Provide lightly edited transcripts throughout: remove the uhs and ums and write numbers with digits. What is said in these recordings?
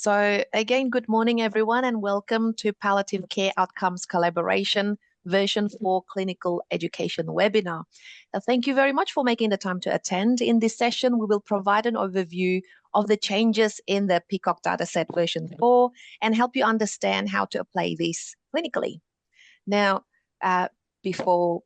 So again, good morning, everyone, and welcome to Palliative Care Outcomes Collaboration version 4 Clinical Education webinar. Thank you very much for making the time to attend. In this session, we will provide an overview of the changes in the PCOC dataset version 4 and help you understand how to apply this clinically. Now, before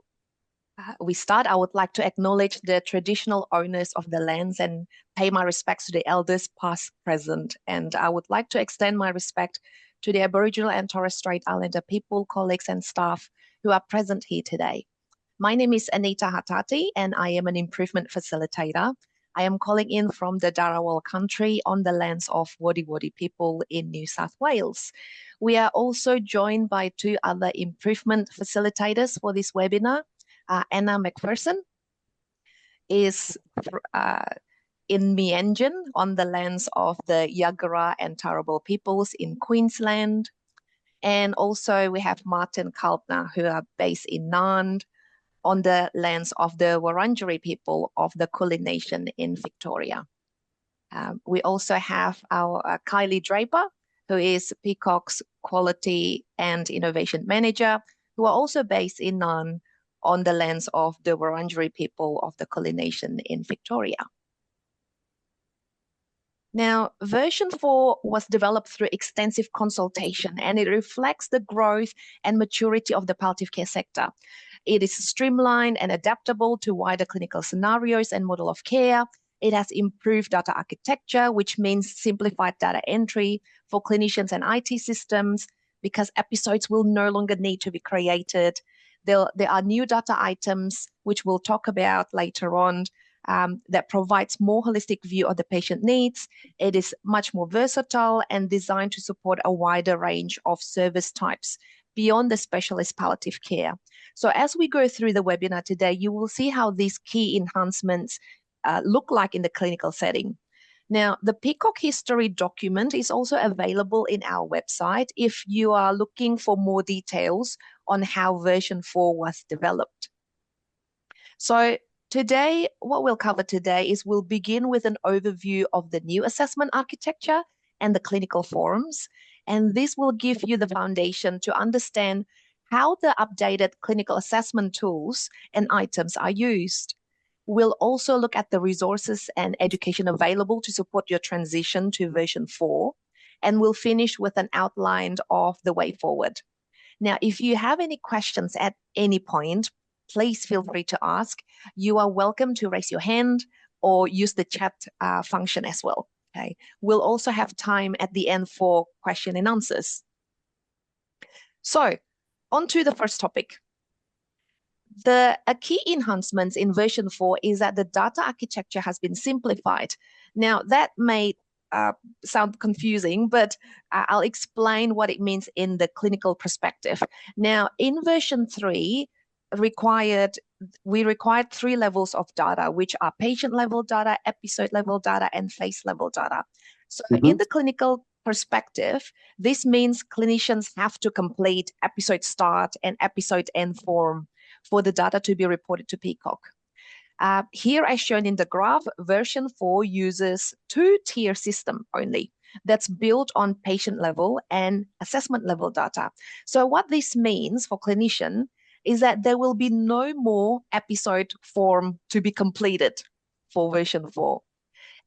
we start, I would like to acknowledge the traditional owners of the lands and pay my respects to the elders past, present, and I would like to extend my respect to the Aboriginal and Torres Strait Islander people, colleagues and staff who are present here today. My name is Anita Hatati and I am an improvement facilitator. I am calling in from the Darawal country on the lands of Wadi Wadi people in New South Wales. We are also joined by two other improvement facilitators for this webinar. Anna McPherson is in Meanjin on the lands of the Yagara and Turrbal peoples in Queensland. And also we have Martin Kalpner, who are based in Nand on the lands of the Wurundjeri people of the Kulin Nation in Victoria. We also have our Kylie Draper, who is PCOC's Quality and Innovation Manager, who are also based in Nand on the lands of the Wurundjeri people of the Kulin Nation in Victoria. Now, version 4 was developed through extensive consultation and it reflects the growth and maturity of the palliative care sector. It is streamlined and adaptable to wider clinical scenarios and model of care. It has improved data architecture, which means simplified data entry for clinicians and IT systems because episodes will no longer need to be created. There are new data items, which we'll talk about later on, that provides more holistic view of the patient needs. It is much more versatile and designed to support a wider range of service types beyond the specialist palliative care. So as we go through the webinar today, you will see how these key enhancements look like in the clinical setting. Now, the PCOC history document is also available in our website if you are looking for more details on how version 4 was developed. So today, what we'll cover today is we'll begin with an overview of the new assessment architecture and the clinical forums. And this will give you the foundation to understand how the updated clinical assessment tools and items are used. We'll also look at the resources and education available to support your transition to version 4. And we'll finish with an outline of the way forward. Now, if you have any questions at any point, please feel free to ask. You are welcome to raise your hand or use the chat function as well. Okay. We'll also have time at the end for question and answers. So, on to the first topic. The key enhancements in version 4 is that the data architecture has been simplified. Now, that may sound confusing, but I'll explain what it means in the clinical perspective. Now, in version 3, we required 3 levels of data, which are patient level data, episode level data, and phase level data. So in the clinical perspective, this means clinicians have to complete episode start and episode end form for the data to be reported to PCOC. Here, as shown in the graph, version 4 uses 2-tier system only that's built on patient level and assessment level data. So what this means for clinician is that there will be no more episode form to be completed for version 4.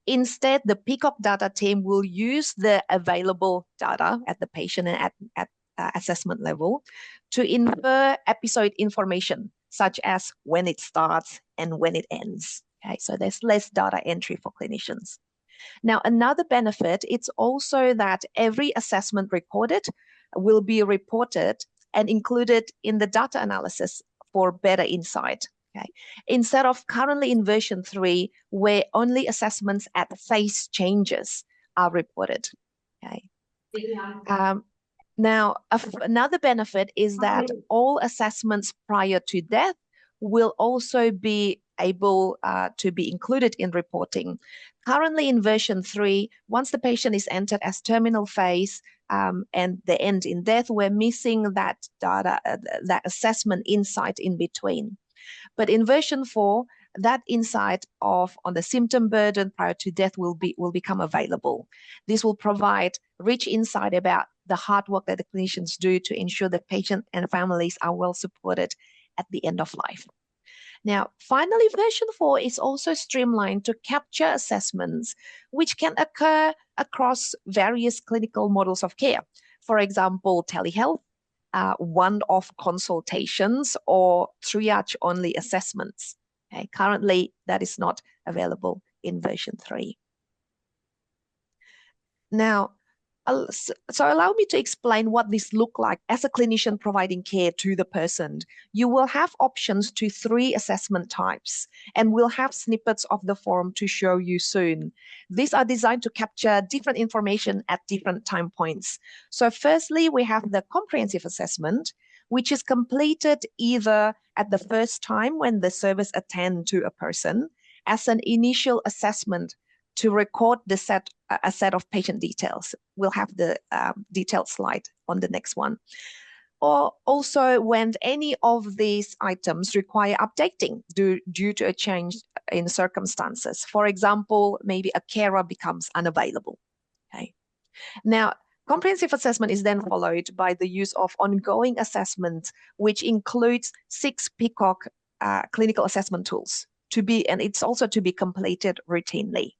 Instead, the PCOC data team will use the available data at the patient and at assessment level to infer episode information, such as when it starts and when it ends. Okay, so there's less data entry for clinicians. Now, another benefit, it's also that every assessment recorded will be reported and included in the data analysis for better insight. Okay. Instead of currently in version 3, where only assessments at phase changes are reported. Okay. Now, another benefit is that all assessments prior to death will also be able to be included in reporting. Currently in version 3, once the patient is entered as terminal phase and they end in death, we're missing that data, that assessment insight in between. But in version 4, that insight on the symptom burden prior to death will become available. This will provide rich insight about the hard work that the clinicians do to ensure the patient and families are well supported at the end of life. Now, finally, version 4 is also streamlined to capture assessments which can occur across various clinical models of care. For example, telehealth, one-off consultations, or triage-only assessments. Okay, currently, that is not available in version 3. Now, so allow me to explain what this looks like as a clinician providing care to the person. You will have options to 3 assessment types, and we'll have snippets of the form to show you soon. These are designed to capture different information at different time points. So firstly, we have the comprehensive assessment, which is completed either at the first time when the service attends to a person as an initial assessment to record a set of patient details. We'll have the detailed slide on the next one. Or also when any of these items require updating due to a change in circumstances. For example, maybe a carer becomes unavailable. Okay. Now, comprehensive assessment is then followed by the use of ongoing assessment, which includes 6 PCOC clinical assessment tools and it's also to be completed routinely.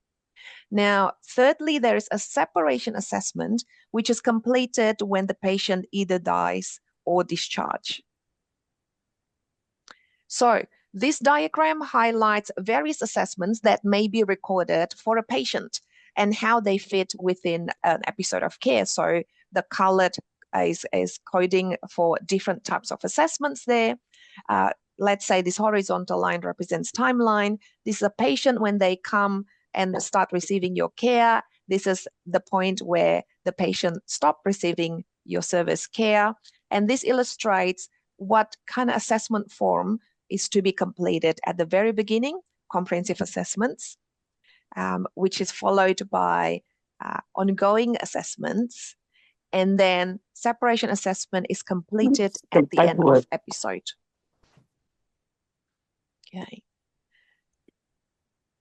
Now, thirdly, there is a separation assessment, which is completed when the patient either dies or discharged. So this diagram highlights various assessments that may be recorded for a patient and how they fit within an episode of care. So the colored is coding for different types of assessments there. Let's say this horizontal line represents timeline. This is a patient when they come and start receiving your care. This is the point where the patient stopped receiving your service care. And this illustrates what kind of assessment form is to be completed at the very beginning, comprehensive assessments, which is followed by ongoing assessments. And then separation assessment is completed at the end of episode. Okay.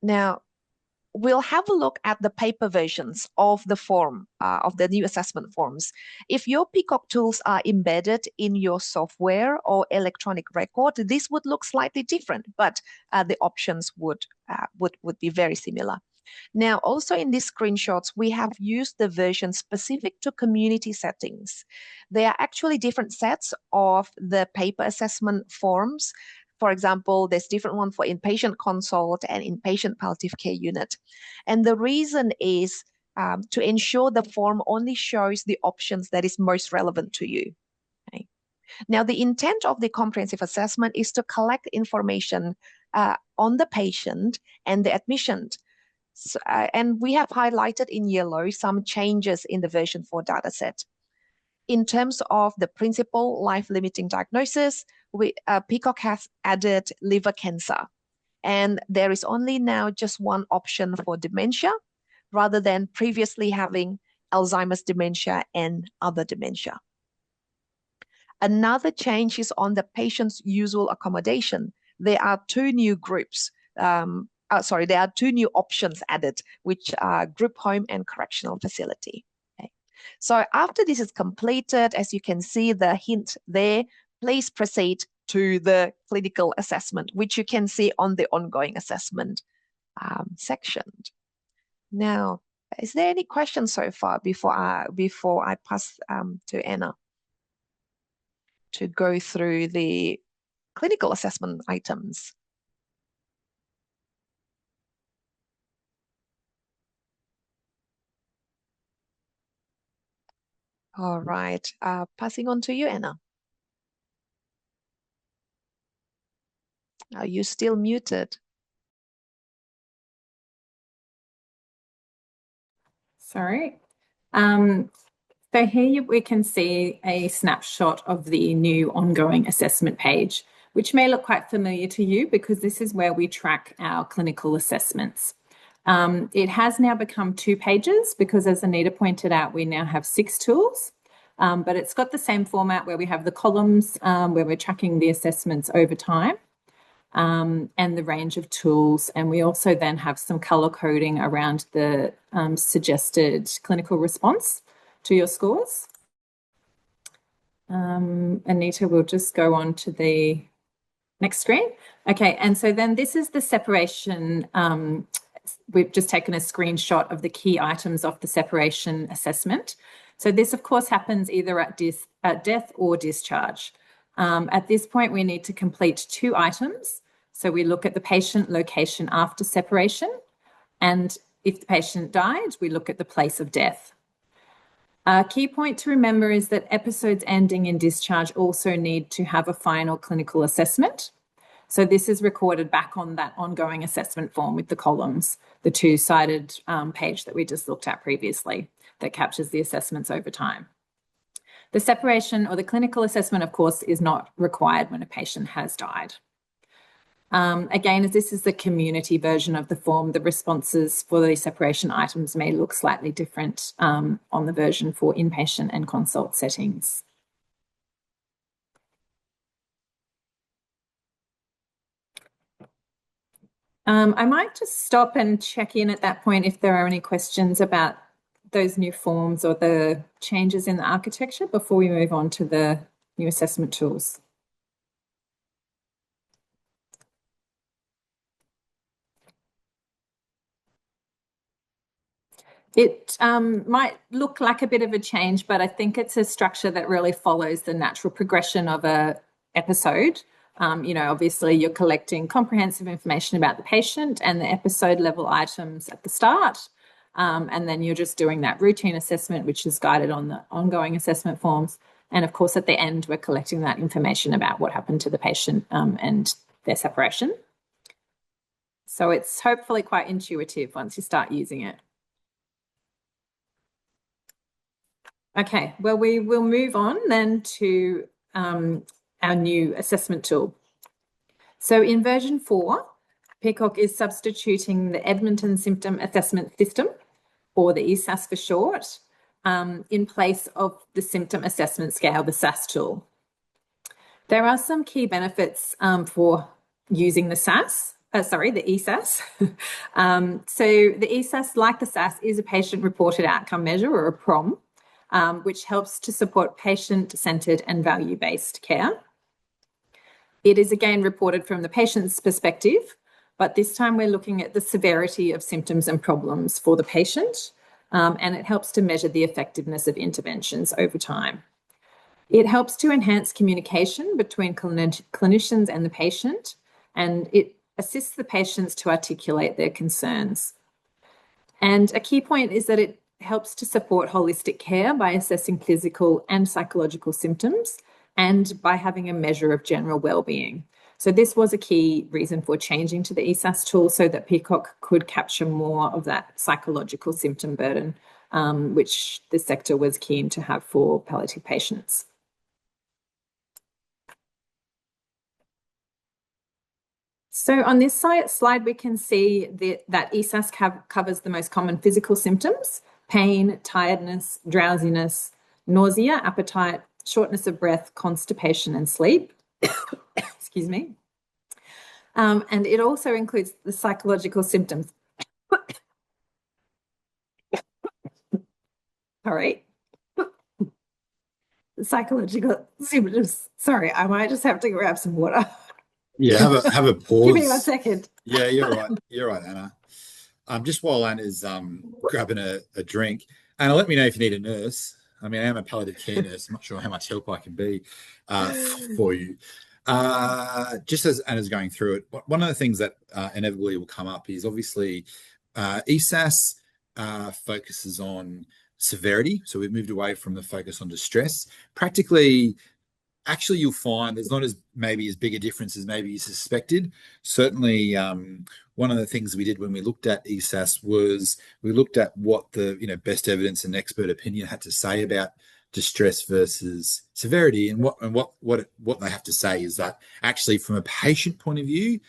Now, we'll have a look at the paper versions of the form, of the new assessment forms. If your PCOC tools are embedded in your software or electronic record, this would look slightly different, but the options would be very similar. Now, also in these screenshots, we have used the version specific to community settings. There are actually different sets of the paper assessment forms. For example, there's different one for inpatient consult and inpatient palliative care unit. And the reason is to ensure the form only shows the options that is most relevant to you. Okay. Now, the intent of the comprehensive assessment is to collect information on the patient and the admission. So, and we have highlighted in yellow some changes in the version 4 dataset. In terms of the principal life-limiting diagnosis, PCOC has added liver cancer. And there is only now just one option for dementia, rather than previously having Alzheimer's dementia and other dementia. Another change is on the patient's usual accommodation. There are 2 new groups. There are 2 new options added, which are group home and correctional facility. Okay. So after this is completed, as you can see the hint there, please proceed to the clinical assessment, which you can see on the ongoing assessment section. Now, is there any questions so far before I pass to Anna to go through the clinical assessment items? All right, passing on to you, Anna. Are you still muted? Sorry. So here we can see a snapshot of the new ongoing assessment page, which may look quite familiar to you because this is where we track our clinical assessments. It has now become 2 pages because, as Anita pointed out, we now have 6 tools, but it's got the same format where we have the columns where we're tracking the assessments over time. and the range of tools. And we also then have some color coding around the suggested clinical response to your scores. Anita, we'll just go on to the next screen. Okay, and so then this is the separation. We've just taken a screenshot of the key items of the separation assessment. So this, of course, happens either at death or discharge. At this point, we need to complete 2 items. So we look at the patient location after separation, and if the patient died, we look at the place of death. A key point to remember is that episodes ending in discharge also need to have a final clinical assessment. So this is recorded back on that ongoing assessment form with the columns, the 2-sided page that we just looked at previously that captures the assessments over time. The separation or the clinical assessment, of course, is not required when a patient has died. Again, as this is the community version of the form, the responses for the separation items may look slightly different on the version for inpatient and consult settings. I might just stop and check in at that point if there are any questions about those new forms or the changes in the architecture before we move on to the new assessment tools. It might look like a bit of a change, but I think it's a structure that really follows the natural progression of an episode. Obviously you're collecting comprehensive information about the patient and the episode level items at the start. And then you're just doing that routine assessment, which is guided on the ongoing assessment forms. And of course, at the end, we're collecting that information about what happened to the patient and their separation. So it's hopefully quite intuitive once you start using it. Okay, well, we will move on then to our new assessment tool. So in version 4, PCOC is substituting the Edmonton Symptom Assessment System, or the ESAS for short, in place of the Symptom Assessment Scale, the SAS tool. There are some key benefits for using the ESAS. So the ESAS, like the SAS, is a patient-reported outcome measure, or a PROM, which helps to support patient-centered and value-based care. It is again reported from the patient's perspective, but this time we're looking at the severity of symptoms and problems for the patient, and it helps to measure the effectiveness of interventions over time. It helps to enhance communication between clinicians and the patient, and it assists the patients to articulate their concerns. And a key point is that it helps to support holistic care by assessing physical and psychological symptoms and by having a measure of general well-being. So this was a key reason for changing to the ESAS tool, so that PCOC could capture more of that psychological symptom burden, which the sector was keen to have for palliative patients. So on this slide, we can see that ESAS covers the most common physical symptoms: pain, tiredness, drowsiness, nausea, appetite, shortness of breath, constipation, and sleep. Excuse me. And it also includes the psychological symptoms. Sorry. The psychological symptoms. Sorry, I might just have to grab some water. Yeah, have a pause. Give me 1 second. Yeah, you're right. You're right, Anna. Just while Anna's grabbing a drink, Anna, let me know if you need a nurse. I mean, I am a palliative care nurse. I'm not sure how much help I can be for you. Just as Anna's going through it, one of the things that inevitably will come up is obviously ESAS focuses on severity. So we've moved away from the focus on distress. Actually, you'll find there's not maybe as big a difference as maybe you suspected. Certainly, one of the things we did when we looked at ESAS was we looked at what the best evidence and expert opinion had to say about distress versus severity, and what they have to say is that actually, from a patient point of view,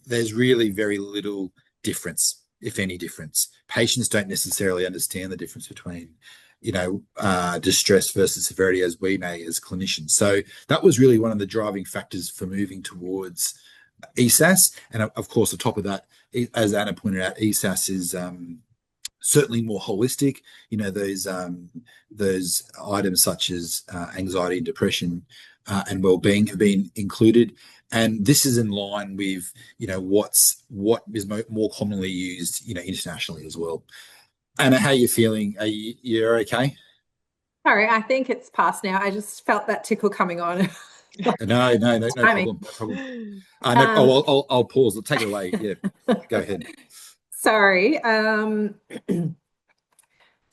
there's really very little difference, if any difference. Patients don't necessarily understand the difference between distress versus severity as we may as clinicians. So that was really one of the driving factors for moving towards ESAS. And of course, on top of that, as Anna pointed out, ESAS is certainly more holistic. You know, those items such as anxiety and depression and well-being have been included. And this is in line with, you know, what is more commonly used, you know, internationally as well. Anna, how are you feeling? You're okay? Sorry, I think it's past now. I just felt that tickle coming on. No problem. No problem. I'll pause. I'll take it away. Yeah, go ahead. Sorry.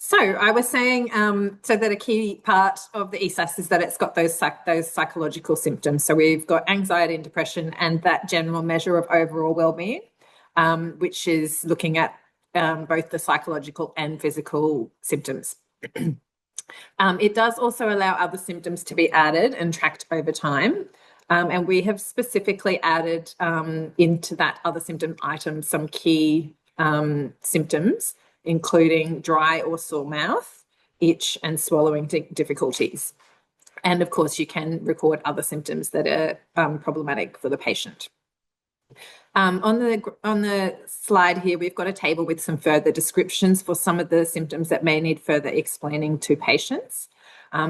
So I was saying, so that a key part of the ESAS is that it's got those psychological symptoms. So we've got anxiety and depression and that general measure of overall well-being, which is looking at both the psychological and physical symptoms. It does also allow other symptoms to be added and tracked over time. And we have specifically added into that other symptom item some key symptoms, including dry or sore mouth, itch, and swallowing difficulties. And of course, you can record other symptoms that are problematic for the patient. On the slide here, we've got a table with some further descriptions for some of the symptoms that may need further explaining to patients.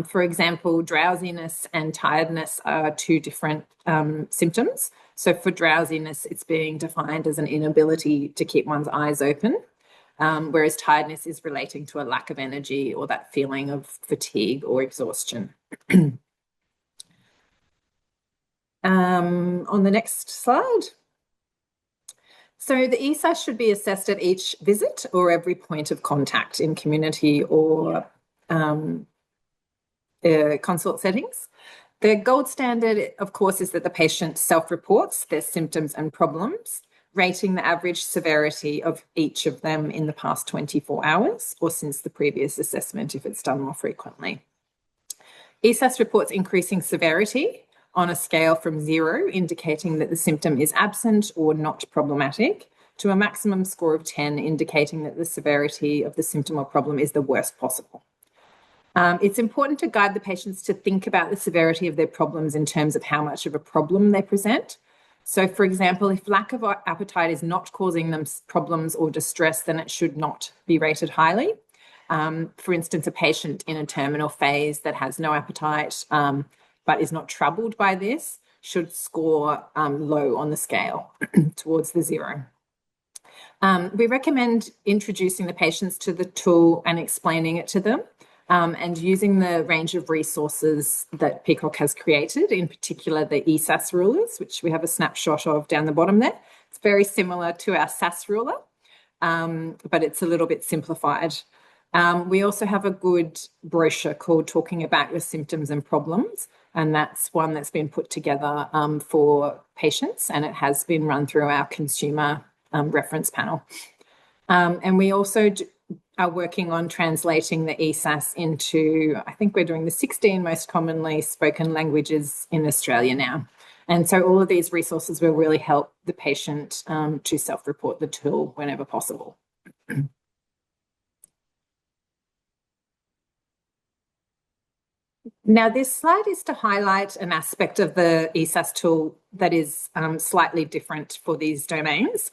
For example, drowsiness and tiredness are two different symptoms. So for drowsiness, it's being defined as an inability to keep one's eyes open, whereas tiredness is relating to a lack of energy or that feeling of fatigue or exhaustion. On the next slide. So the ESAS should be assessed at each visit or every point of contact in community or consult settings. The gold standard, of course, is that the patient self-reports their symptoms and problems, rating the average severity of each of them in the past 24 hours or since the previous assessment if it's done more frequently. ESAS reports increasing severity on a scale from 0, indicating that the symptom is absent or not problematic, to a maximum score of 10, indicating that the severity of the symptom or problem is the worst possible. It's important to guide the patients to think about the severity of their problems in terms of how much of a problem they present. So, for example, if lack of appetite is not causing them problems or distress, then it should not be rated highly. For instance, a patient in a terminal phase that has no appetite but is not troubled by this should score low on the scale towards the 0. We recommend introducing the patients to the tool and explaining it to them and using the range of resources that PCOC has created, in particular the ESAS rulers, which we have a snapshot of down the bottom there. It's very similar to our SAS ruler, but it's a little bit simplified. We also have a good brochure called Talking About Your Symptoms and Problems, and that's one that's been put together for patients, and it has been run through our consumer reference panel. And we also are working on translating the ESAS into, I think we're doing the 16 most commonly spoken languages in Australia now. And so all of these resources will really help the patient to self-report the tool whenever possible. Now, this slide is to highlight an aspect of the ESAS tool that is slightly different for these domains.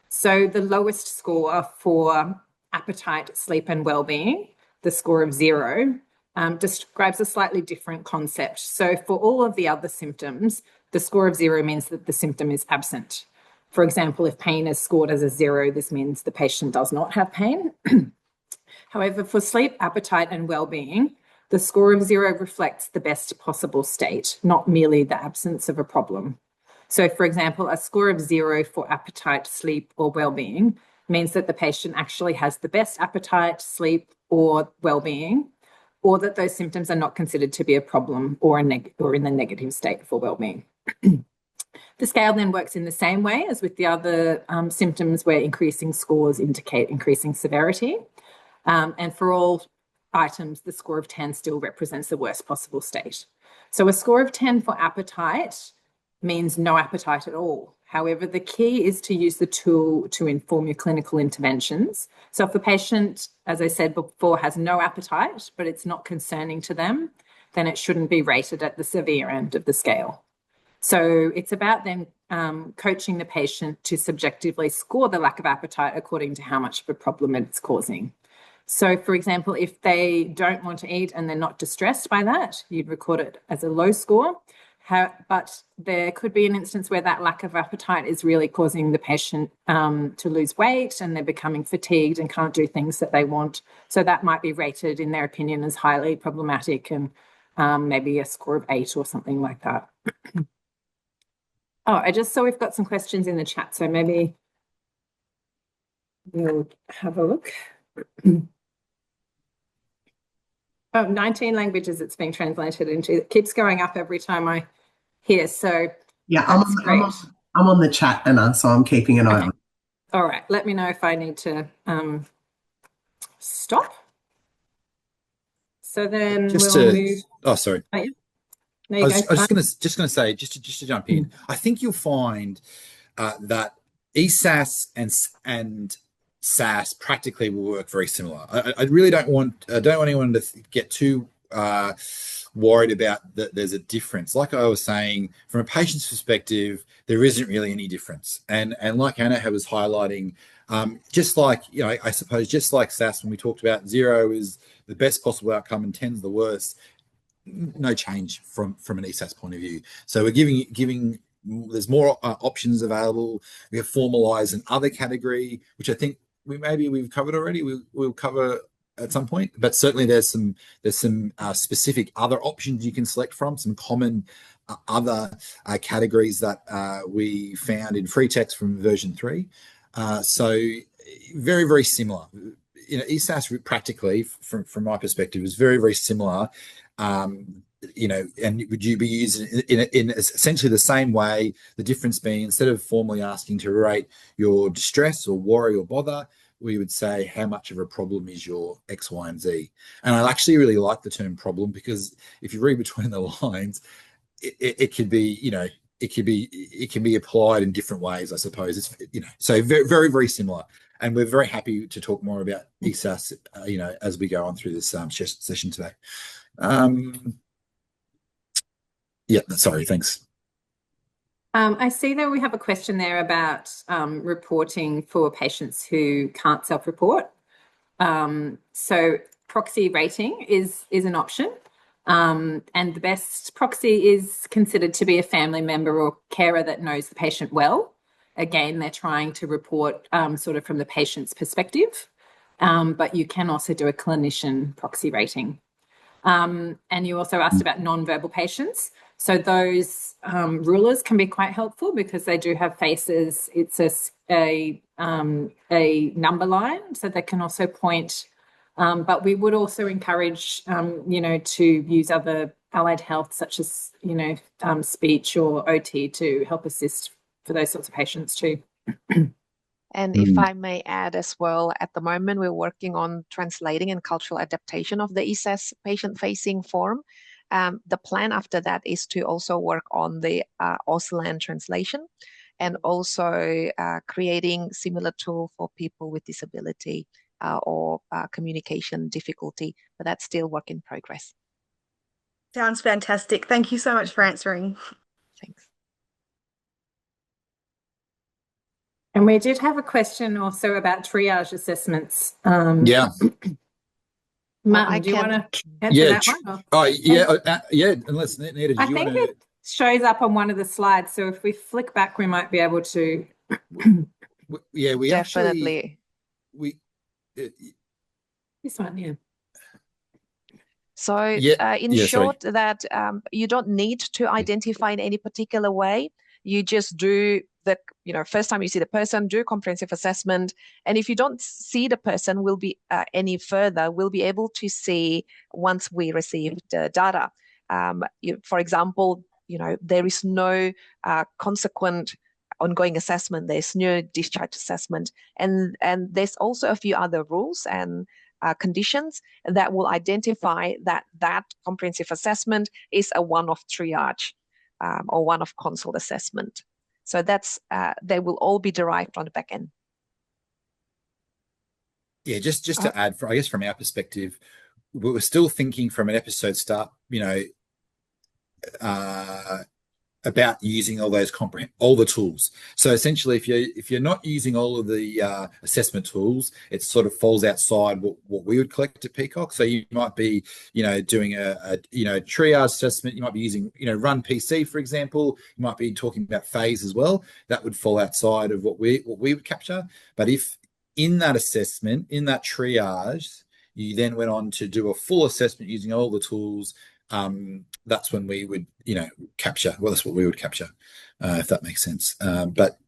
So the lowest score for appetite, sleep, and well-being, the score of 0, describes a slightly different concept. So for all of the other symptoms, the score of 0 means that the symptom is absent. For example, if pain is scored as a 0, this means the patient does not have pain. However, for sleep, appetite, and well-being, the score of 0 reflects the best possible state, not merely the absence of a problem. So, for example, a score of 0 for appetite, sleep, or well-being means that the patient actually has the best appetite, sleep, or well-being, or that those symptoms are not considered to be a problem or in the negative state for well-being. The scale then works in the same way as with the other symptoms where increasing scores indicate increasing severity. And for all items, the score of 10 still represents the worst possible state. So a score of 10 for appetite means no appetite at all. However, the key is to use the tool to inform your clinical interventions. So if the patient, as I said before, has no appetite, but it's not concerning to them, then it shouldn't be rated at the severe end of the scale. So it's about then coaching the patient to subjectively score the lack of appetite according to how much of a problem it's causing. So, for example, if they don't want to eat and they're not distressed by that, you'd record it as a low score. But there could be an instance where that lack of appetite is really causing the patient to lose weight, and they're becoming fatigued and can't do things that they want. So that might be rated, in their opinion, as highly problematic, and maybe a score of 8 or something like that. Oh, I just saw we've got some questions in the chat, so maybe we'll have a look. Oh, 19 languages it's being translated into. It keeps going up every time I hear, so yeah, I'm on the chat, Anna, so I'm keeping an eye on it. All right, let me know if I need to stop. So then we'll move. Oh, sorry. Oh, yeah. I was just going to say, just to jump in, I think you'll find that ESAS and SAS practically will work very similar. I really don't want anyone to get too worried about that there's a difference. Like I was saying, from a patient's perspective, there isn't really any difference. And like Anna was highlighting, just like, I suppose just like SAS, when we talked about 0 is the best possible outcome and 10 is the worst, no change from an ESAS point of view. So we're giving there's more options available. We have formalized an other category, which I think we've covered already. We'll cover at some point, but certainly there's some specific other options you can select from, some common other categories that we found in free text from version 3. So very, very similar. ESAS practically, from my perspective, is very, very similar. And would you be using in essentially the same way? The difference being, instead of formally asking to rate your distress or worry or bother, we would say how much of a problem is your X, Y, and Z. And I actually really like the term problem, because if you read between the lines, it could be, it can be applied in different ways, I suppose. It's, so very, very, very similar. And we're very happy to talk more about ESAS, as we go on through this session today. Yeah, sorry, thanks. I see that we have a question there about reporting for patients who can't self-report. So proxy rating is an option. And the best proxy is considered to be a family member or carer that knows the patient well. Again, they're trying to report sort of from the patient's perspective, but you can also do a clinician proxy rating. And you also asked about non-verbal patients. So those rulers can be quite helpful because they do have faces. It's a number line, so they can also point. But we would also encourage, to use other allied health, such as, speech or OT, to help assist for those sorts of patients too. And if I may add as well, at the moment, we're working on translating and cultural adaptation of the ESAS patient-facing form. The plan after that is to also work on the Auslan translation, and also creating similar tool for people with disability or communication difficulty, but that's still work in progress. Sounds fantastic. Thank you so much for answering. Thanks. And we did have a question also about triage assessments. Yeah. Martin, do you want to answer that one? Oh, yeah. Unless Nita, I think it shows up on one of the slides. So if we flick back, we might be able to. We definitely. This one, yeah. So in short, that you don't need to identify in any particular way. You just do the, first time you see the person, do a comprehensive assessment. And if you don't see the person will be any further, we'll be able to see once we receive the data. For example, there is no consequent ongoing assessment. There's no discharge assessment. And there's also a few other rules and conditions that will identify that comprehensive assessment is a one-off triage or one-off consult assessment. So that's they will all be derived from the back end. Yeah, just to add, I guess from our perspective, we were still thinking from an episode start, about using all those all the tools. So essentially, if you're not using all of the assessment tools, it sort of falls outside what we would collect at PCOC. So you might be, doing a triage assessment. You might be using, Run PC, for example. You might be talking about phase as well. That would fall outside of what we would capture. But if in that assessment, in that triage, you then went on to do a full assessment using all the tools, that's when we would, capture. Well, that's what we would capture, if that makes sense. But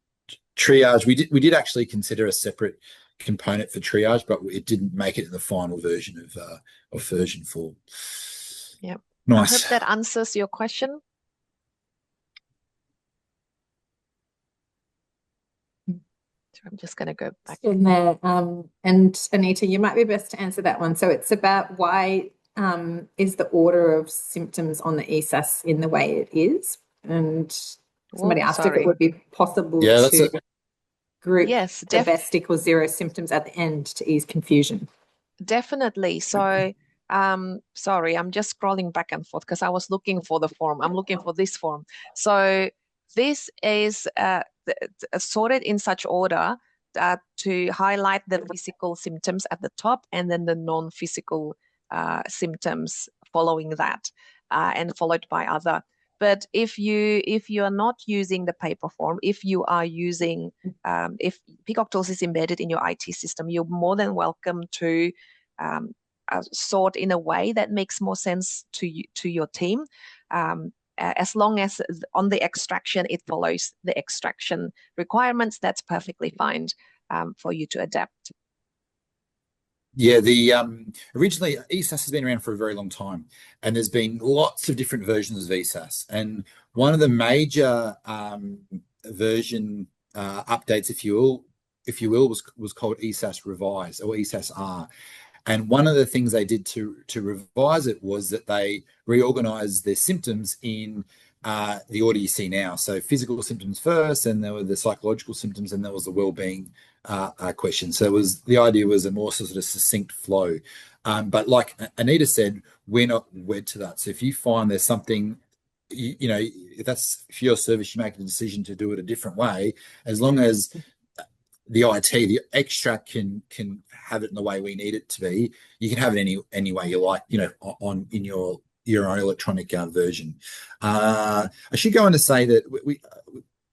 triage, we did actually consider a separate component for triage, but it didn't make it in the final version of version 4. Yep. Nice. I hope that answers your question. So I'm just going to go back in there. And Anita, you might be best to answer that one. So it's about why is the order of symptoms on the ESAS in the way it is? And somebody asked if it would be possible to group the best equals 0 symptoms at the end to ease confusion. Definitely. So, sorry, I'm just scrolling back and forth because I was looking for the form. I'm looking for this form. So this is sorted in such order to highlight the physical symptoms at the top and then the non-physical symptoms following that, and followed by other. But if you are not using the paper form, if you are using, if PCOC tools is embedded in your IT system, you're more than welcome to sort in a way that makes more sense to your team. As long as on the extraction it follows the extraction requirements, that's perfectly fine for you to adapt. Yeah, originally ESAS has been around for a very long time, and there's been lots of different versions of ESAS. And one of the major version updates, if you will, was called ESAS Revise or ESAS-R. And one of the things they did to revise it was that they reorganized their symptoms in the order you see now. So physical symptoms first, and there were the psychological symptoms, and there was the well-being question. So the idea was a more sort of succinct flow. But like Anita said, we're not wed to that. So if you find there's something, if that's for your service, you make a decision to do it a different way, as long as the extract can have it in the way we need it to be, you can have it any way you like, in your own electronic version. I should go on to say that we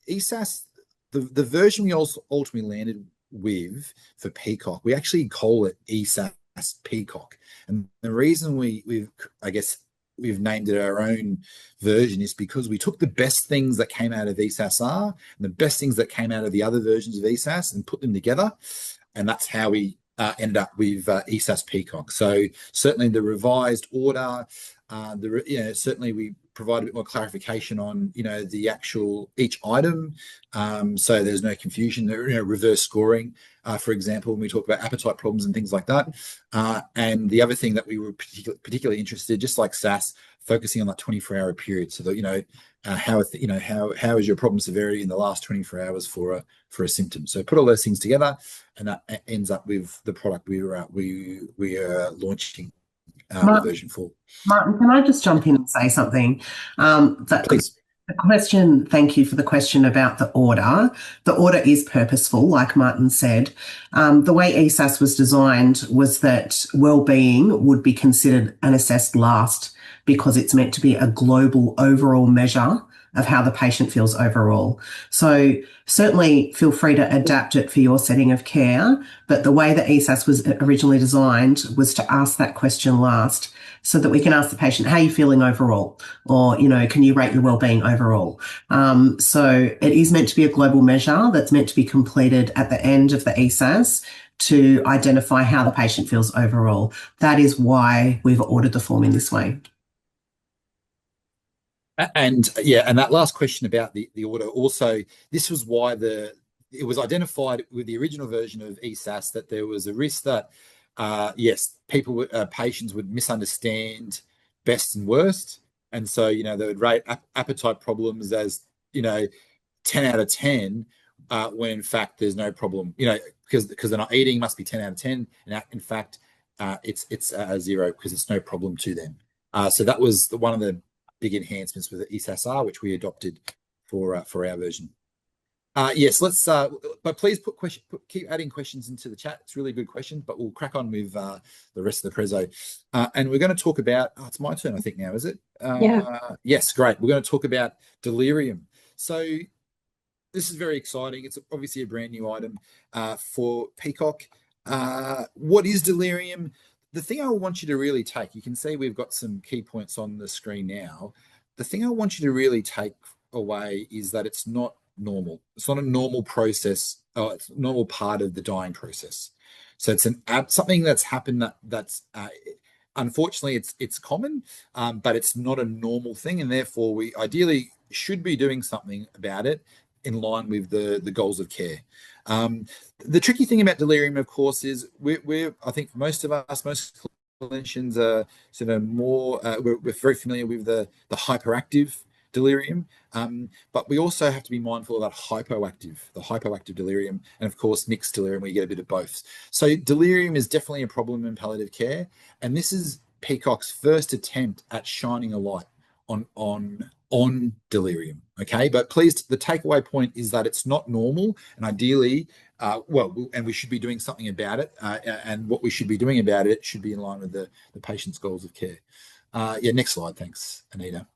ESAS, the version we also ultimately landed with for PCOC, we actually call it ESAS-PCOC. And the reason we've named it our own version is because we took the best things that came out of ESAS-R and the best things that came out of the other versions of ESAS and put them together. And that's how we ended up with ESAS-PCOC. So certainly the revised order, certainly we provide a bit more clarification on, the actual each item. So there's no confusion, reverse scoring, for example, when we talk about appetite problems and things like that. And the other thing that we were particularly interested, just like SAS, focusing on that 24-hour period. So that, how is your problem severity in the last 24 hours for a symptom? So put all those things together, and that ends up with the product we are launching. Version 4. Martin, can I just jump in and say something? Please. Thank you for the question about the order. The order is purposeful, like Martin said. The way ESAS was designed was that well-being would be considered and assessed last, because it's meant to be a global overall measure of how the patient feels overall. So certainly feel free to adapt it for your setting of care, but the way that ESAS was originally designed was to ask that question last, so that we can ask the patient, how are you feeling overall? Or, can you rate your well-being overall? So it is meant to be a global measure that's meant to be completed at the end of the ESAS to identify how the patient feels overall. That is why we've ordered the form in this way. And that last question about the order, also, this was why it was identified with the original version of ESAS that there was a risk that, patients would misunderstand best and worst. And so, they would rate appetite problems as, 10 out of 10, when in fact there's no problem, because they're not eating, must be 10 out of 10. And in fact, it's 0 because it's no problem to them. So that was one of the big enhancements with the ESAS-R, which we adopted for our version. Yes, let's. But please keep adding questions into the chat. It's really good questions, but we'll crack on with the rest of the preso. And we're going to talk about. Oh, it's my turn, I think now, is it? Yeah. Yes, great. We're going to talk about Delirium. So this is very exciting. It's obviously a brand new item for PCOC. What is Delirium? The thing I want you to really take. You can see we've got some key points on the screen now. The thing I want you to really take away is that it's not normal. It's not a normal process. It's a normal part of the dying process. So it's something that's happened that's unfortunately it's common, but it's not a normal thing, and therefore we ideally should be doing something about it in line with the goals of care. The tricky thing about delirium, of course, is I think for most of us, most clinicians are sort of more we're very familiar with the hyperactive delirium, but we also have to be mindful about the hypoactive delirium, and of course mixed delirium where you get a bit of both. So delirium is definitely a problem in palliative care, and this is PCOC's first attempt at shining a light on delirium. Okay, but please, the takeaway point is that it's not normal, and ideally, and we should be doing something about it, and what we should be doing about it should be in line with the patient's goals of care. Yeah, next slide, thanks, Anita.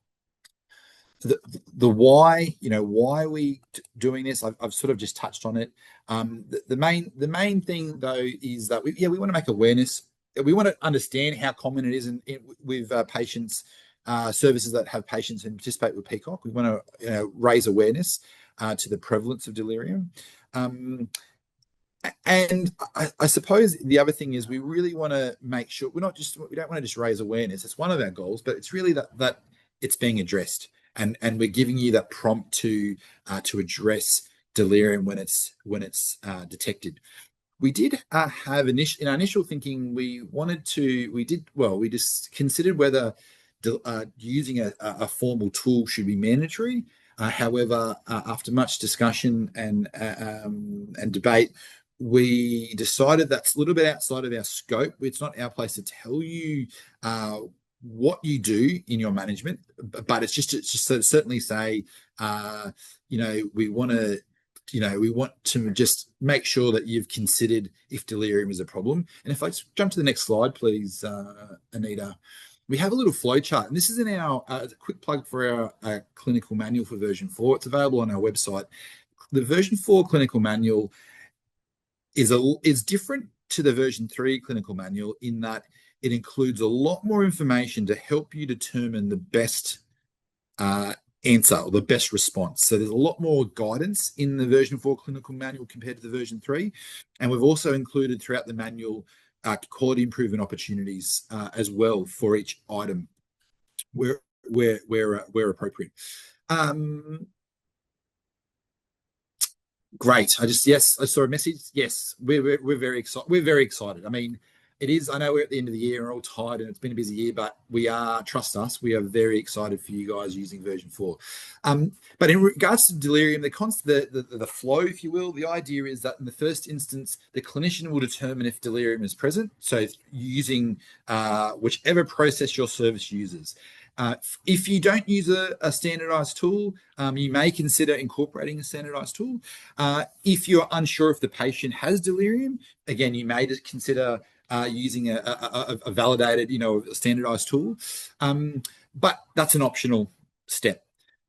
The why, why are we doing this? I've sort of just touched on it. The main thing though is that we want to make awareness. We want to understand how common it is with patients, services that have patients who participate with PCOC. We want to raise awareness to the prevalence of delirium. And I suppose the other thing is we really want to make sure we don't want to just raise awareness. It's one of our goals, but it's really that it's being addressed. And we're giving you that prompt to address delirium when it's detected. We did have in our initial thinking, we just considered whether using a formal tool should be mandatory. However, after much discussion and debate, we decided that's a little bit outside of our scope. It's not our place to tell you what you do in your management, but it's just to certainly say, we want to just make sure that you've considered if delirium is a problem. And if I just jump to the next slide, please, Anita, we have a little flow chart, and this is in our quick plug for our clinical manual for version 4. It's available on our website. The version 4 clinical manual is different to the version 3 clinical manual in that it includes a lot more information to help you determine the best answer or the best response. So there's a lot more guidance in the version 4 clinical manual compared to the version 3. And we've also included throughout the manual quality improvement opportunities as well for each item where appropriate. Great. I saw a message. Yes, we're very excited. We're very excited. I mean, it is. I know we're at the end of the year and we're all tired and it's been a busy year, but trust us, we are very excited for you guys using version 4. But in regards to delirium, the flow, if you will, the idea is that in the first instance, the clinician will determine if delirium is present. So using whichever process your service uses. If you don't use a standardized tool, you may consider incorporating a standardized tool. If you're unsure if the patient has delirium, again, you may just consider using a validated, standardized tool. But that's an optional step.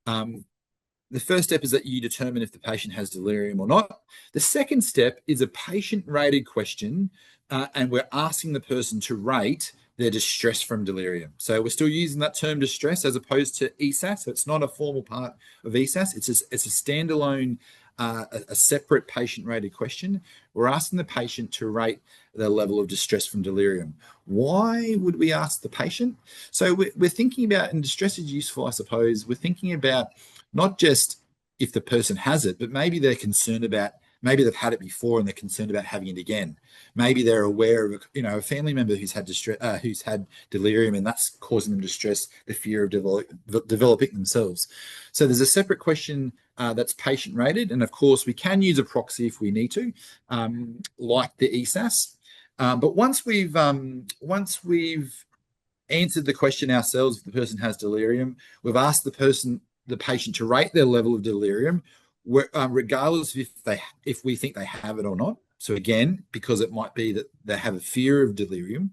The first step is that you determine if the patient has delirium or not. The second step is a patient-rated question, and we're asking the person to rate their distress from delirium. So we're still using that term distress as opposed to ESAS. So it's not a formal part of ESAS. It's a standalone, a separate patient-rated question. We're asking the patient to rate the level of distress from delirium. Why would we ask the patient? So we're thinking about, and distress is useful, I suppose, we're thinking about not just if the person has it, but maybe they're concerned about, maybe they've had it before and they're concerned about having it again. Maybe they're aware of a family member who's had distress, who's had delirium, and that's causing them distress, the fear of developing themselves. So there's a separate question that's patient rated, and of course we can use a proxy if we need to, like the ESAS. But once we've answered the question ourselves if the person has delirium. We've asked the patient to rate their level of delirium, regardless of if we think they have it or not. So again, because it might be that they have a fear of delirium.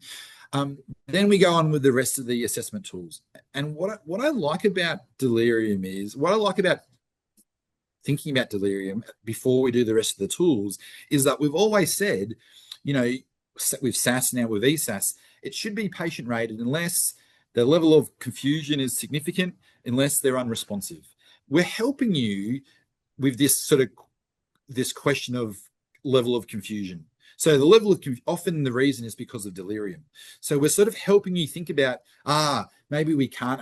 Then we go on with the rest of the assessment tools. And what I like about delirium is, what I like about thinking about delirium before we do the rest of the tools is that we've always said, you know, with SAS now, with ESAS, it should be patient rated unless the level of confusion is significant, unless they're unresponsive. We're helping you with this this question of level of confusion. So the level of often the reason is because of delirium. So we're sort of helping you think about, maybe they can't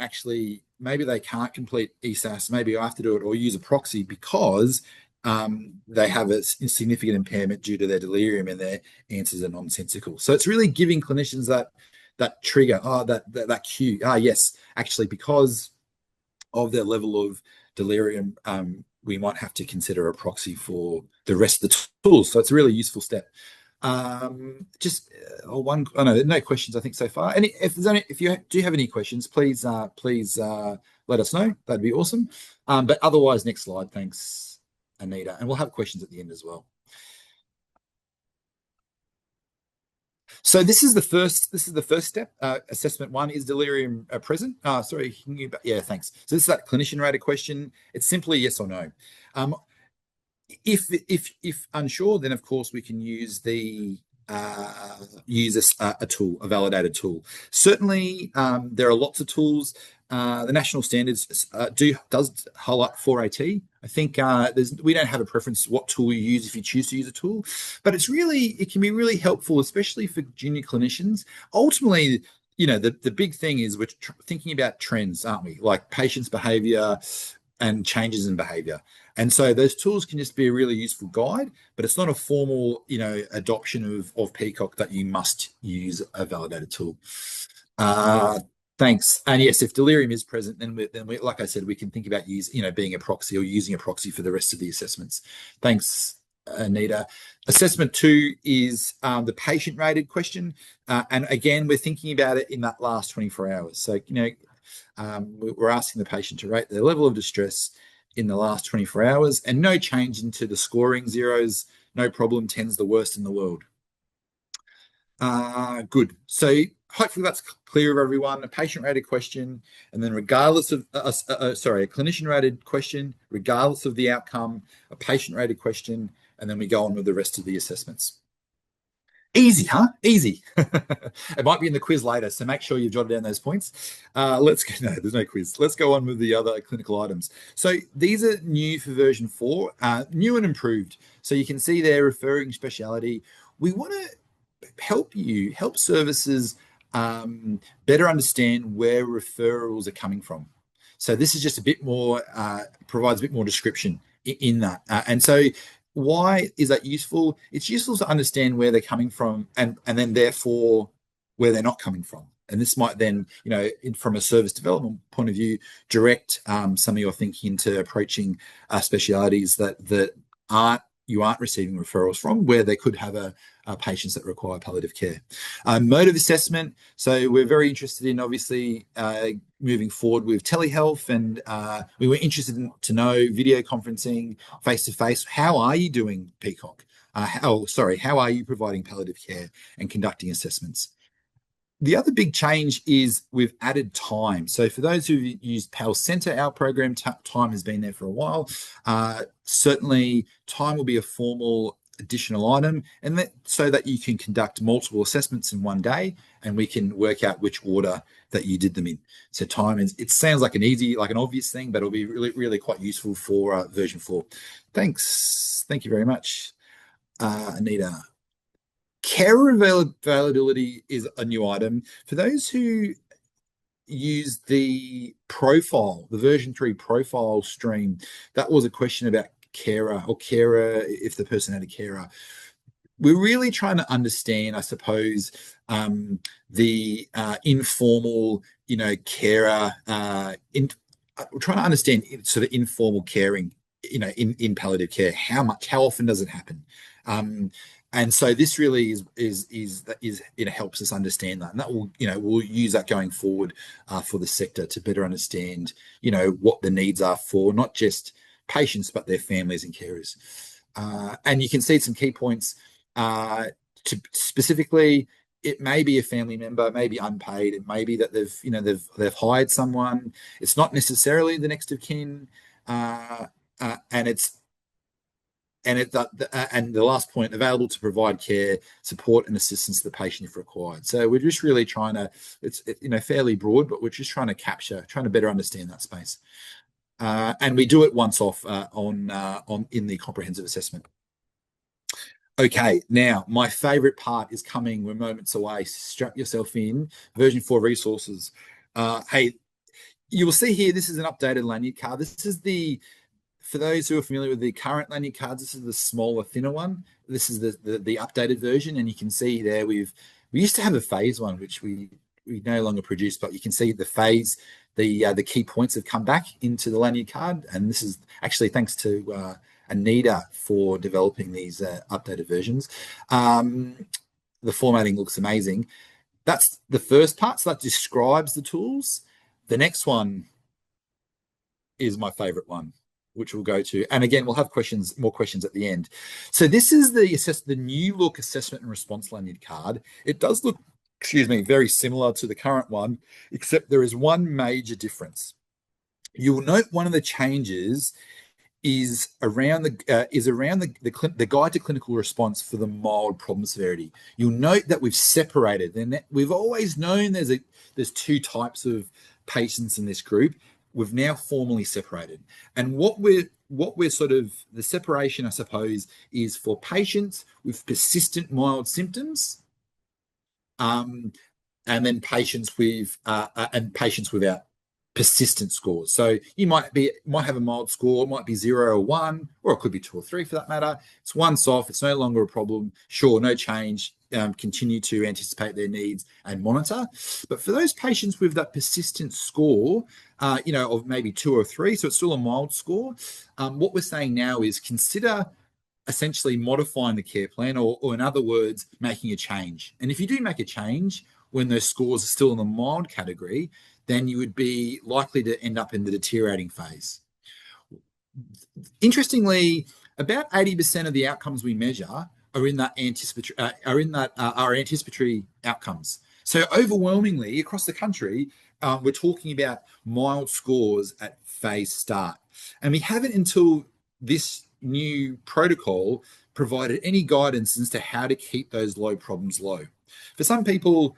complete ESAS, maybe I have to do it or use a proxy because they have a significant impairment due to their delirium and their answers are nonsensical. So it's really giving clinicians that trigger, that cue. Yes, actually, because of their level of delirium, we might have to consider a proxy for the rest of the tools. So it's a really useful step. No questions I think so far. If you do have any questions, please let us know. That'd be awesome. But otherwise, next slide. Thanks, Anita. And we'll have questions at the end as well. So this is the first step. Assessment 1, is delirium present? Sorry, yeah, thanks. So this is that clinician rated question. It's simply yes or no. If unsure, then of course we can use a tool, a validated tool. Certainly, there are lots of tools. The national standards does highlight 4AT. I think we don't have a preference what tool you use if you choose to use a tool, but it can be really helpful, especially for junior clinicians. Ultimately, you know, the big thing is we're thinking about trends, aren't we? Like patients' behavior and changes in behavior. And so those tools can just be a really useful guide, but it's not a formal, you know, adoption of PCOC that you must use a validated tool. Thanks. And yes, if delirium is present, then we, like I said, we can think about being a proxy or using a proxy for the rest of the assessments. Thanks, Anita. Assessment 2 is the patient rated question. And again, we're thinking about it in that last 24 hours. So, we're asking the patient to rate their level of distress in the last 24 hours and no change into the scoring, zeros, no problem, 10's the worst in the world. Good. So hopefully that's clear of everyone. A patient-rated question, and then regardless of, a clinician-rated question, regardless of the outcome, a patient-rated question, and then we go on with the rest of the assessments. Easy, huh? Easy. It might be in the quiz later, so make sure you've jotted down those points. No, there's no quiz. Let's go on with the other clinical items. So these are new for version 4, new and improved. So you can see there, referring speciality. We want to help services better understand where referrals are coming from. So this is just a bit more, provides a bit more description in that. And so why is that useful? It's useful to understand where they're coming from and then therefore where they're not coming from. And this might then, from a service development point of view, direct some of your thinking into approaching specialities that you aren't receiving referrals from, where they could have patients that require palliative care. Motive assessment. So we're very interested in, obviously, moving forward with telehealth, and we were interested to know video conferencing, face-to-face. How are you doing PCOC? How are you providing palliative care and conducting assessments? The other big change is we've added time. So for those who've used PAL Center, our program, time has been there for a while. Certainly, time will be a formal additional item, and so that you can conduct multiple assessments in one day, and we can work out which order that you did them in. So time it sounds like an obvious thing, but it'll be really, really quite useful for version 4. Thanks. Thank you very much, Anita. Care availability is a new item. For those who use the profile, the version 3 profile stream, that was a question about carer if the person had a carer. We're really trying to understand, I suppose, the informal, carer. We're trying to understand sort of informal caring, in palliative care. How often does it happen? And so this really is it helps us understand that, and that will, we'll use that going forward for the sector to better understand, what the needs are for not just patients but their families and carers. And you can see some key points. To specifically, it may be a family member, maybe unpaid, it may be that they've hired someone. It's not necessarily the next of kin, and the last point, available to provide care, support, and assistance to the patient if required. So we're just really trying to, it's fairly broad, but we're just trying to better understand that space. And we do it once off in the comprehensive assessment. Okay, now my favorite part is coming. We're moments away. Strap yourself in. Version 4 resources. Hey, you will see here, this is an updated lanyard card. This is for those who are familiar with the current lanyard cards, this is the smaller, thinner one. This is the updated version, and you can see there we used to have a phase one, which we no longer produce, but you can see the phase, the key points have come back into the lanyard card, and this is actually thanks to Anita for developing these updated versions. The formatting looks amazing. That's the first part, so that describes the tools. The next one is my favorite one, which we'll go to. And again, we'll have more questions at the end. So this is the new look assessment and response lanyard card. It does look, very similar to the current one, except there is one major difference. You will note one of the changes is around the guide to clinical response for the mild problem severity. You'll note that we've separated, and we've always known there's two types of patients in this group. We've now formally separated, and what we're sort of, the separation, I suppose, is for patients with persistent mild symptoms, and then patients without persistent scores. So you might have a mild score, it might be 0 or 1, or it could be 2 or 3 for that matter. It's once off, it's no longer a problem. Sure, no change. Continue to anticipate their needs and monitor. But for those patients with that persistent score, of maybe 2 or 3, so it's still a mild score, what we're saying now is consider essentially modifying the care plan, or in other words, making a change. And if you do make a change when those scores are still in the mild category, then you would be likely to end up in the deteriorating phase. Interestingly, about 80% of the outcomes we measure are in that anticipatory outcomes. So overwhelmingly across the country, we're talking about mild scores at phase start. And we haven't, until this new protocol, provided any guidance as to how to keep those low problems low. For some people,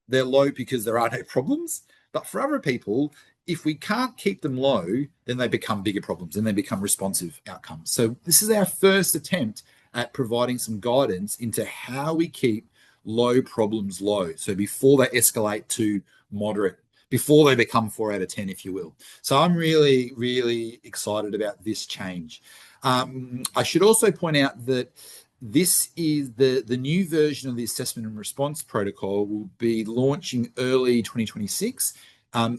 they're low because there are no problems. But for other people, if we can't keep them low, then they become bigger problems and they become responsive outcomes. So this is our first attempt at providing some guidance into how we keep low problems low. So before they escalate to moderate, before they become 4 out of 10, if you will. So I'm really, really excited about this change. I should also point out that this is the new version of the assessment and response protocol will be launching early 2026.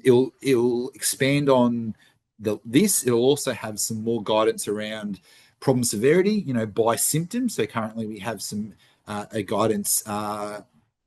It'll expand on this. It'll also have some more guidance around problem severity, by symptoms. So currently we have some a guidance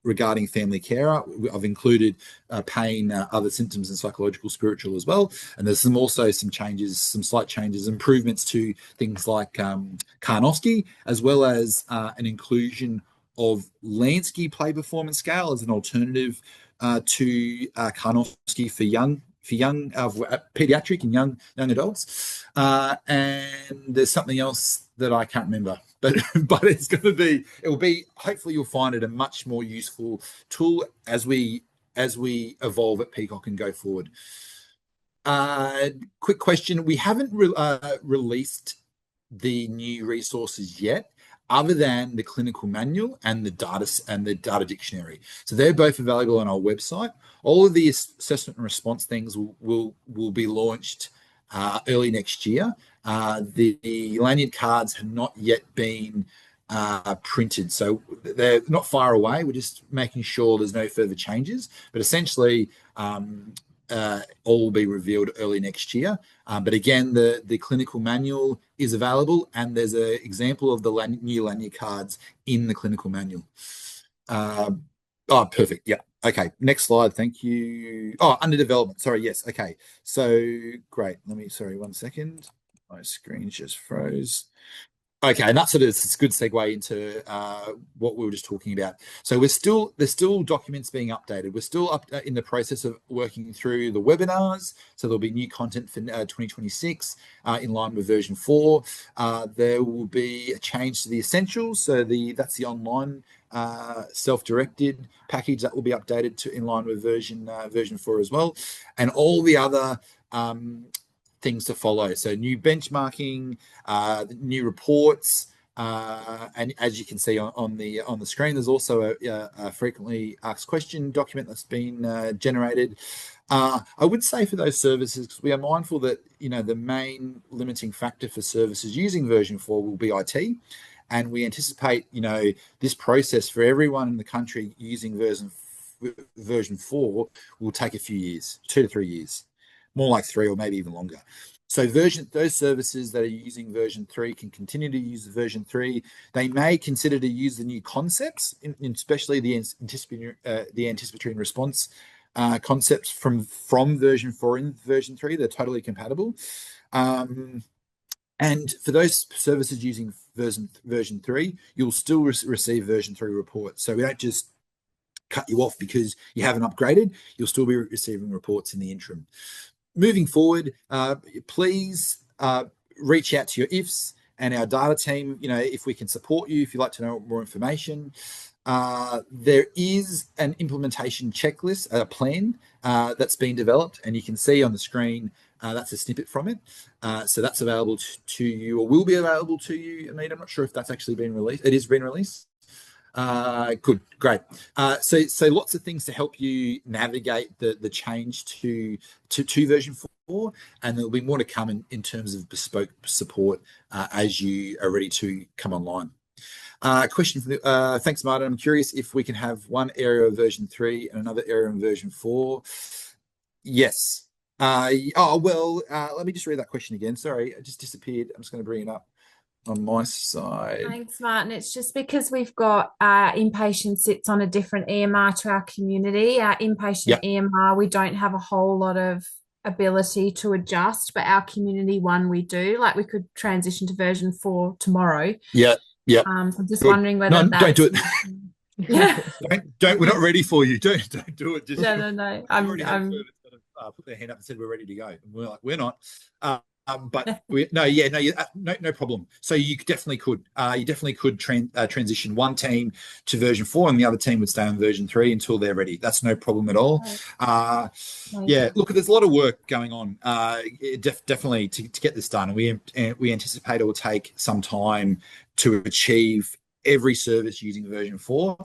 regarding family carer. I've included pain, other symptoms, and psychological, spiritual as well. And there's also some slight changes, improvements to things like Karnofsky, as well as an inclusion of Lansky play performance scale as an alternative to Karnofsky for young pediatric and young adults. And there's something else that I can't remember, but it will be, hopefully you'll find it a much more useful tool as we evolve at PCOC and go forward. Quick question. We haven't released the new resources yet, other than the clinical manual and the data dictionary. So they're both available on our website. All of the assessment and response things will be launched early next year. The lanyard cards have not yet been printed, so they're not far away. We're just making sure there's no further changes. But essentially, all will be revealed early next year. But again, the clinical manual is available, and there's an example of the new lanyard cards in the clinical manual. Oh, perfect. Yeah. Okay. Next slide. Thank you. Oh, under development. Sorry. Yes. Okay. So great. Sorry, 1 second. My screen just froze. Okay, and that's a good segue into what we were just talking about. So there's still documents being updated. We're still in the process of working through the webinars. So there'll be new content for 2026 in line with version 4. There will be a change to the essentials. So that's the online self-directed package that will be updated to in line with version 4 as well, and all the other things to follow. So new benchmarking, new reports, and as you can see on the screen, there's also a frequently asked question document that's been generated. I would say for those services, because we are mindful that the main limiting factor for services using version 4 will be IT, and we anticipate this process for everyone in the country using version 4 will take a few years, 2 to 3 years. More like 3 or maybe even longer. So those services that are using version 3 can continue to use version 3. They may consider to use the new concepts, especially the anticipatory response concepts from version 4 and version 3. They're totally compatible. And for those services using version 3, you'll still receive version 3 reports. So we don't just cut you off because you haven't upgraded. You'll still be receiving reports in the interim. Moving forward, please reach out to your IFs and our data team, if we can support you, if you'd like to know more information. There is an implementation checklist, a plan that's been developed, and you can see on the screen, that's a snippet from it. So that's available to you, or will be available to you. Anita, I'm not sure if that's actually been released. It is been released. Good, great. So lots of things to help you navigate the change to version 4, and there'll be more to come in terms of bespoke support as you are ready to come online. Question for thanks, Martin. I'm curious if we can have one area of version 3 and another area in version 4. Yes. Let me just read that question again. Sorry, it just disappeared. I'm just going to bring it up on my side. Thanks, Martin. It's just because we've got inpatient sits on a different EMR to our community. Our inpatient EMR, we don't have a whole lot of ability to adjust, but our community one we do. Like we could transition to version 4 tomorrow. Yeah. I'm just wondering whether that's... don't do it. Yeah. don't. We're not ready for you. Don't do it. Just, no. I'm put their hand up and said we're ready to go. And we're like, we're not. But no problem. So you definitely could. You definitely could transition one team to version 4, and the other team would stay on version 3 until they're ready. That's no problem at all. Look, there's a lot of work going on. Definitely to get this done, and we anticipate it will take some time to achieve every service using version 4.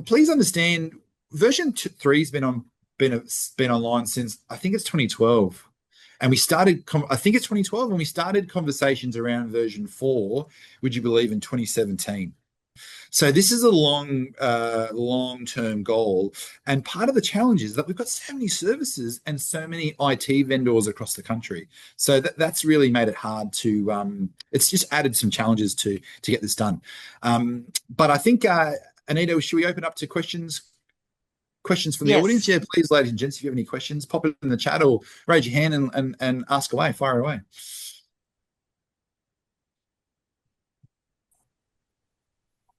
Please understand, version 3 has been online since I think it's 2012. And we started, I think it's 2012, and we started conversations around version 4, would you believe, in 2017. So this is a long-term goal. And part of the challenge is that we've got so many services and so many IT vendors across the country. So that's really made it hard to, it's just added some challenges to get this done. But I think, Anita, should we open up to questions from the audience? Yeah, please, ladies and gents, if you have any questions, pop it in the chat or raise your hand and ask away, fire away.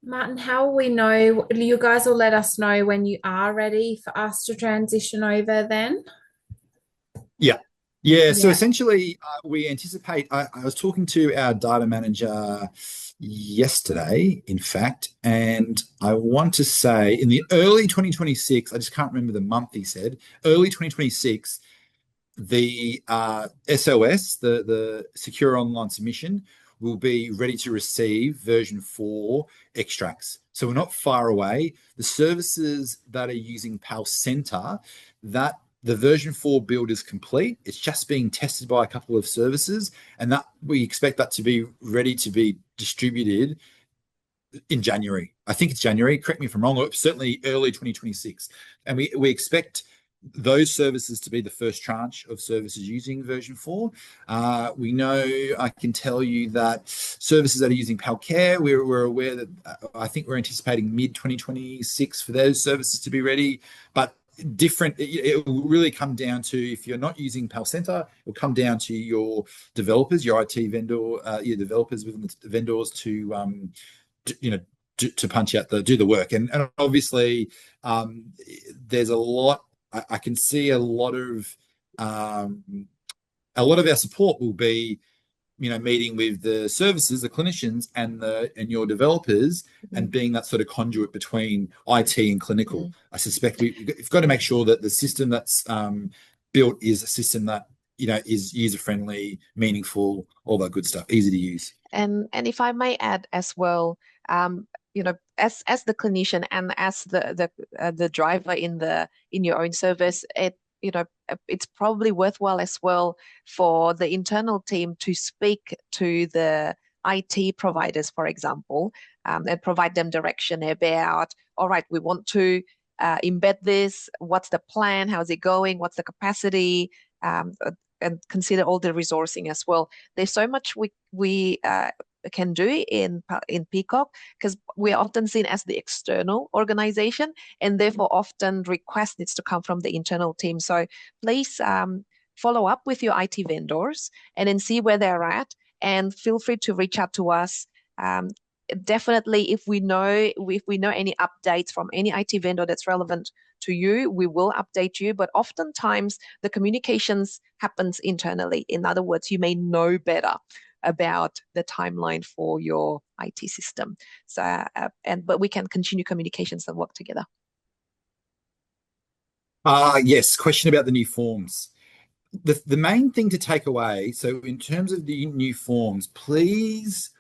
Martin, how will we know? You guys will let us know when you are ready for us to transition over then? Yeah. So essentially, we anticipate, I was talking to our data manager yesterday, in fact, and I want to say in the early 2026, I just can't remember the month he said, early 2026, the SOS, the Secure Online Submission, will be ready to receive version 4 extracts. So we're not far away. The services that are using PAL Center, that the version 4 build is complete. It's just being tested by a couple of services, and that we expect that to be ready to be distributed in January. I think it's January. Correct me if I'm wrong, or certainly early 2026. And we expect those services to be the first tranche of services using version 4. We know, I can tell you that services that are using Palcare, we're aware that I think we're anticipating mid-2026 for those services to be ready. But it will really come down to, if you're not using PalCenter, it will come down to your developers, your IT vendor, your developers within the vendors to punch out do the work. And obviously there's a lot, I can see a lot of our support will be, meeting with the services, the clinicians, and your developers, and being that sort of conduit between IT and clinical. I suspect we've got to make sure that the system that's built is a system that is user friendly, meaningful, all that good stuff, easy to use. And if I may add as well, as the clinician and as the driver in your own service, it's probably worthwhile as well for the internal team to speak to the IT providers, for example, and provide them direction about, all right, we want to embed this. What's the plan? How's it going? What's the capacity? And consider all the resourcing as well. There's so much we can do in PCOC, because we're often seen as the external organization, and therefore often request needs to come from the internal team. So please follow up with your IT vendors and then see where they're at, and feel free to reach out to us. Definitely, if we know any updates from any IT vendor that's relevant to you, we will update you. But oftentimes the communications happens internally. In other words, you may know better about the timeline for your IT system. So, but we can continue communications and work together. Yes, question about the new forms. The main thing to take away, so in terms of the new forms, please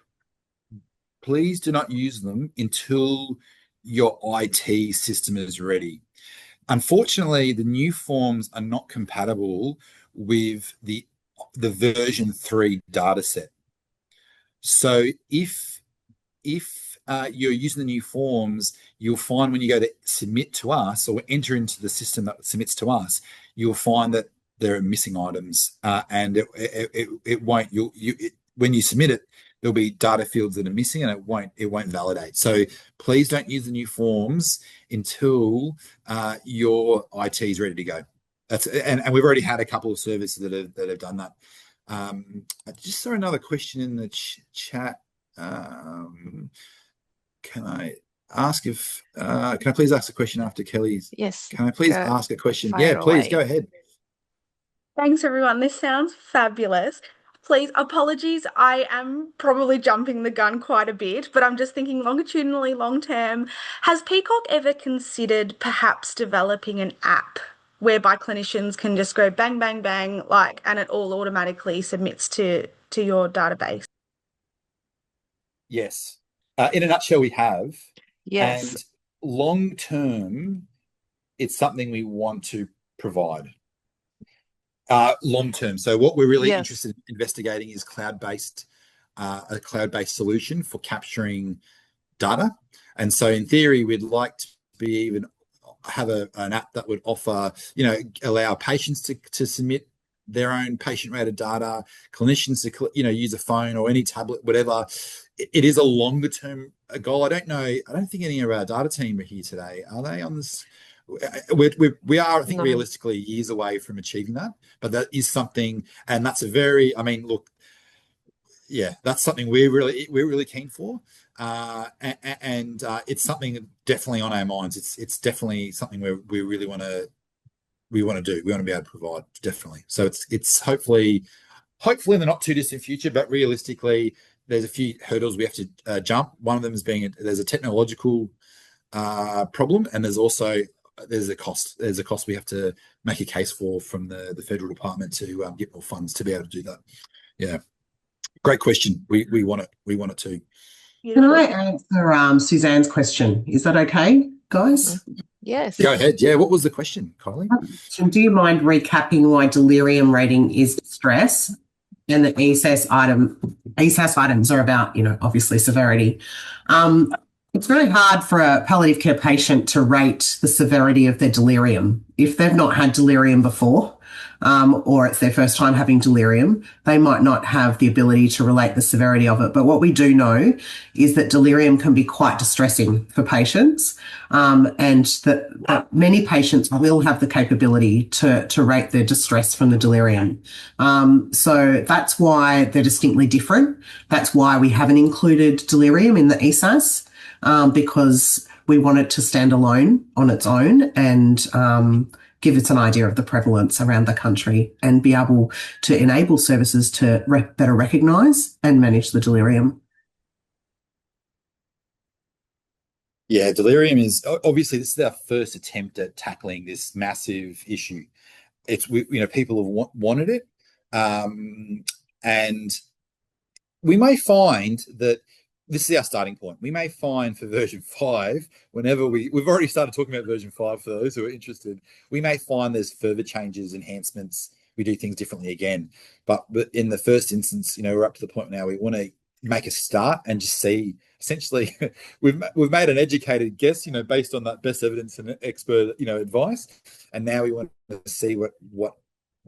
do not use them until your IT system is ready. Unfortunately, the new forms are not compatible with the version 3 data set. So if you're using the new forms, you'll find when you go to submit to us or enter into the system that submits to us, you'll find that there are missing items, and it won't. When you submit it, there'll be data fields that are missing, and it won't validate. So please don't use the new forms until your IT is ready to go. And we've already had a couple of services that have done that. I just saw another question in the chat. Can I please ask a question after Kelly's? Yes. Can I please ask a question? Fire Yeah, please away. go ahead. Thanks, everyone. This sounds fabulous. Please, apologies, I am probably jumping the gun quite a bit, but I'm just thinking longitudinally, long term. Has PCOC ever considered perhaps developing an app whereby clinicians can just go bang, bang, bang, and it all automatically submits to your database? Yes. In a nutshell, we have. Yes. And long term, it's something we want to provide. Long term. So what we're really interested in investigating is a cloud-based solution for capturing data. And so in theory, we'd like to have an app that would offer, allow patients to submit their own patient-rated data, clinicians to, use a phone or any tablet, whatever. It is a longer-term goal. I don't think any of our data team are here today. Are they on this? We are, I think, realistically years away from achieving that, but that is something, and that's that's something we're really keen for, and it's something definitely on our minds. It's definitely something we really want to do. We want to be able to provide, definitely. So it's hopefully in the not too distant future, but realistically, there's a few hurdles we have to jump. One of them is there's a technological problem, and there's a cost. There's a cost we have to make a case for from the federal department to get more funds to be able to do that. Yeah, great question. We want it. We want it too. Can I answer Suzanne's question? Is that okay, guys? Yes. Go ahead. Yeah. What was the question, Kylie? Do you mind recapping why delirium rating is stress, and the ESAS items are about, obviously severity? It's very hard for a palliative care patient to rate the severity of their delirium. If they've not had delirium before, or it's their first time having delirium, they might not have the ability to relate the severity of it. But what we do know is that delirium can be quite distressing for patients, and that many patients will have the capability to rate their distress from the delirium. So that's why they're distinctly different. That's why we haven't included delirium in the ESAS, because we want it to stand alone on its own and give us an idea of the prevalence around the country and be able to enable services to better recognise and manage the delirium. Yeah, delirium is obviously, this is our first attempt at tackling this massive issue. It's, people have wanted it, and we may find that this is our starting point. We may find for version 5, whenever we've already started talking about version 5 for those who are interested, we may find there's further changes, enhancements, we do things differently again. But in the first instance, we're up to the point now we want to make a start and just see, essentially, we've made an educated guess, based on that best evidence and expert, advice. And now we want to see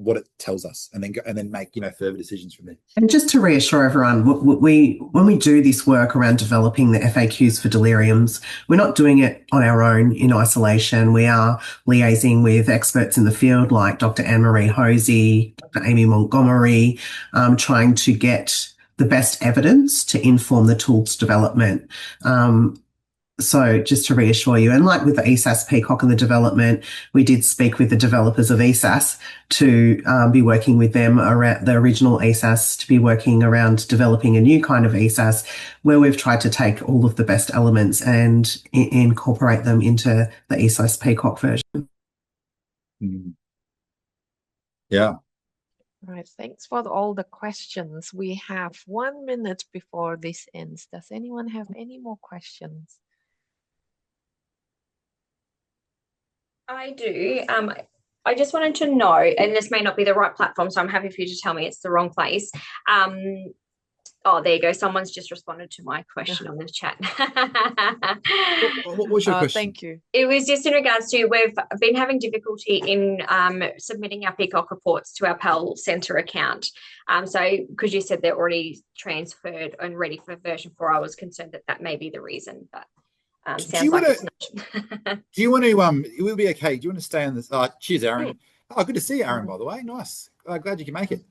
what it tells us, and then make further decisions from there. And just to reassure everyone, when we do this work around developing the FAQs for deliriums, we're not doing it on our own in isolation. We are liaising with experts in the field like Dr. Anne-Marie Hosey, Dr. Amy Montgomery, trying to get the best evidence to inform the tools development. So just to reassure you, and like with the ESAS-PCOC and the development, we did speak with the developers of ESAS to be working with them around the original ESAS, to be working around developing a new kind of ESAS where we've tried to take all of the best elements and incorporate them into the ESAS-PCOC version. Mm. Yeah. Right, thanks for all the questions. We have 1 minute before this ends. Does anyone have any more questions? I do. I just wanted to know, and this may not be the right platform, so I'm happy for you to tell me it's the wrong place. Oh, there you go. Someone's just responded to my question on the chat. What was your question? Thank you. It was just in regards to, we've been having difficulty in submitting our PCOC reports to our PAL Centre account. So because you said they're already transferred and ready for version 4, I was concerned that may be the reason, but sounds like it's not. Do you want to, it will be okay. Do you want to stay on this? Cheers, Aaron. Oh, good to see you, Aaron, by the way. Nice. Glad you can make it.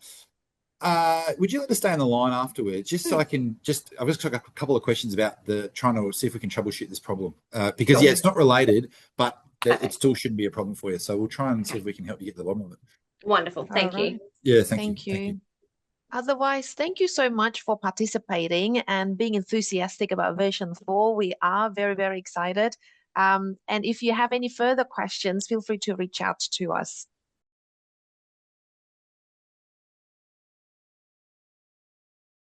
Would you like to stay on the line afterwards, just so I can I've just got a couple of questions about trying to see if we can troubleshoot this problem, because yeah, it's not related, but it still shouldn't be a problem for you. So we'll try and see if we can help you get to the bottom of it. Wonderful. Thank you. Yeah, thank you. Thank you. Otherwise, thank you so much for participating and being enthusiastic about version 4. We are very, very excited. And if you have any further questions, feel free to reach out to us.